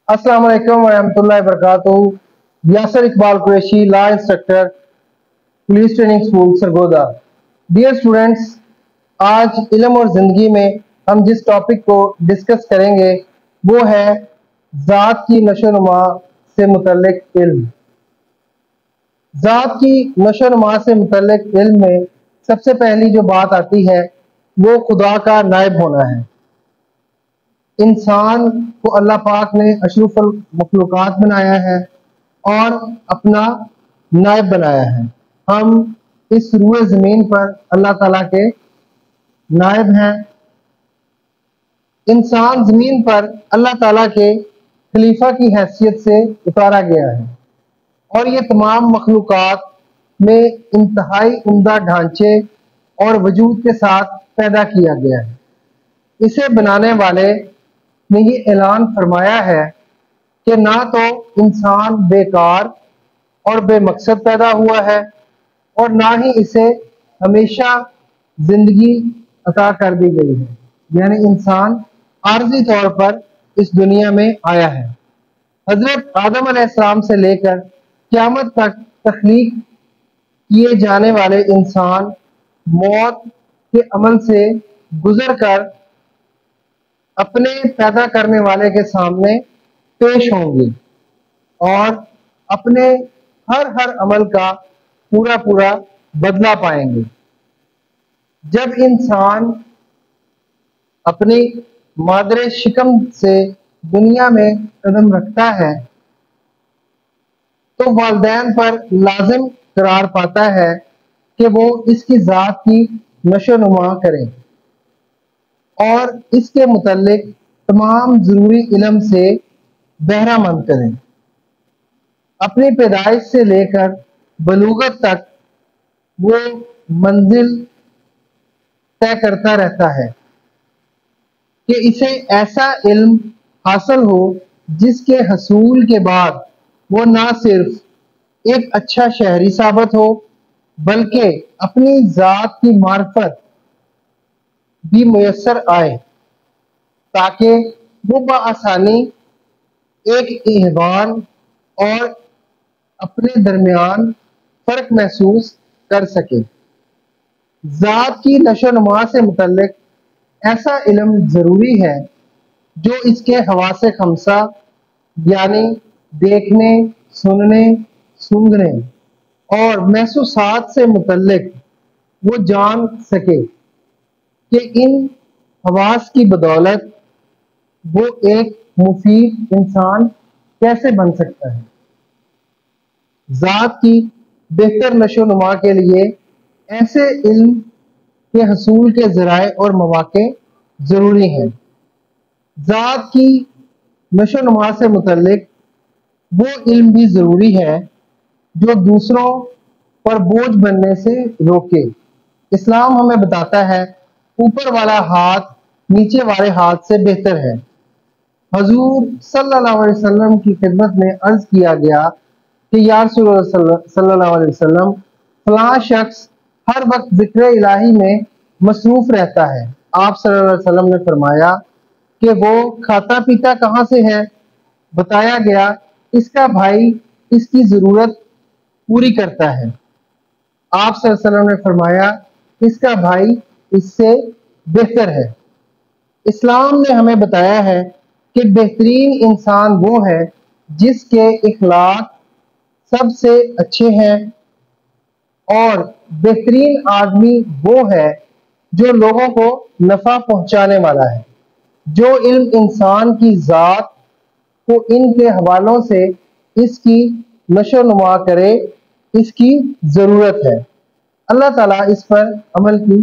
अस्सलाम वालेकुम वरहमतुल्लाहि वबरकातुहू। Yasir Iqbal Qureshi, law instructor, police training school Sargodha. Dear students, आज इल्म और ज़िंदगी में हम जिस टॉपिक को डिस्कस करेंगे वो है ज़ात की नशोनुमा से मुतल्लिक इल्म। ज़ात की नशोनुमा से मुतल्लिक इल्म में सबसे पहली जो बात आती है वो खुदा का नायब होना है। इंसान को अल्लाह पाक ने अशरफुल मखलूकात बनाया है और अपना नायब बनाया है। हम इस रूए ज़मीन पर अल्लाह ताला के नायब हैं। इंसान ज़मीन पर अल्लाह ताला के खलीफा की हैसियत से उतारा गया है और ये तमाम मखलूकात में इंतहाई उम्दा ढांचे और वजूद के साथ पैदा किया गया है। इसे बनाने वाले ने ये ऐलान फरमाया है कि ना तो इंसान बेकार और बेमकसद पैदा हुआ है और ना ही इसे हमेशा जिंदगी अता कर दी गई है, यानी इंसान आर्जी तौर पर इस दुनिया में आया है। हजरत आदम अलैहिस्सलाम से लेकर क़यामत तक तख्लीक किए जाने वाले इंसान मौत के अमल से गुजर कर अपने पैदा करने वाले के सामने पेश होंगे और अपने हर अमल का पूरा पूरा बदला पाएंगे। जब इंसान अपनी मादरे शिकम से दुनिया में कदम रखता है तो वालिदैन पर लाजिम करार पाता है कि वो इसकी ज़ात की नशोनुमा करें और इसके मुतल्लिक तमाम ज़रूरी इल्म से बहरामंद करें। अपनी पैदाइश से लेकर बलूगत तक वो मंजिल तय करता रहता है कि इसे ऐसा इल्म हासिल हो जिसके हसूल के बाद वो ना सिर्फ एक अच्छा शहरी साबित हो बल्कि अपनी ज़ात की मार्फत भी मुयस्सर आए ताकि वो बआसानी एक ihसान और अपने दरमियान फ़र्क महसूस कर सके। ज़ात की नशोनुमा से मुतल्लिक ऐसा इल्म ज़रूरी है जो इसके हवासे खमसा यानी देखने, सुनने, सूंघने और महसूसात से मुतल्लिक वो जान सके कि इन हवास की बदौलत वो एक मुफीद इंसान कैसे बन सकता है। ज़ात की बेहतर नशोनुमा के लिए ऐसे इल्म के हसूल के ज़राए और मौक़े ज़रूरी हैं। ज़ात की नशोनुमा से मुतल्लिक वो इल्म भी ज़रूरी है जो दूसरों पर बोझ बनने से रोके। इस्लाम हमें बताता है ऊपर वाला हाथ नीचे वाले हाथ से बेहतर है। हजूर सल्लल्लाहु अलैहि वसल्लम की खिदमत में अर्ज किया गया कि या रसूलल्लाह सल्लल्लाहु अलैहि वसल्लम, फलां शख्स हर वक्त जिक्र इलाही में मसरूफ रहता है। आप सल्लल्लाहु अलैहि वसल्लम ने फरमाया कि वो खाता पीता कहाँ से है? बताया गया इसका भाई इसकी जरूरत पूरी करता है। आप सल्लल्लाहु अलैहि वसल्लम ने फरमाया इसका भाई इससे बेहतर है। इस्लाम ने हमें बताया है कि बेहतरीन इंसान वो है जिसके इखलाक सबसे अच्छे हैं और बेहतरीन आदमी वो है जो लोगों को नफा पहुंचाने वाला है। जो इल्म इंसान की ज़ात को इनके हवालों से इसकी नशोनुमा करे, इसकी ज़रूरत है। अल्लाह ताला इस पर अमल की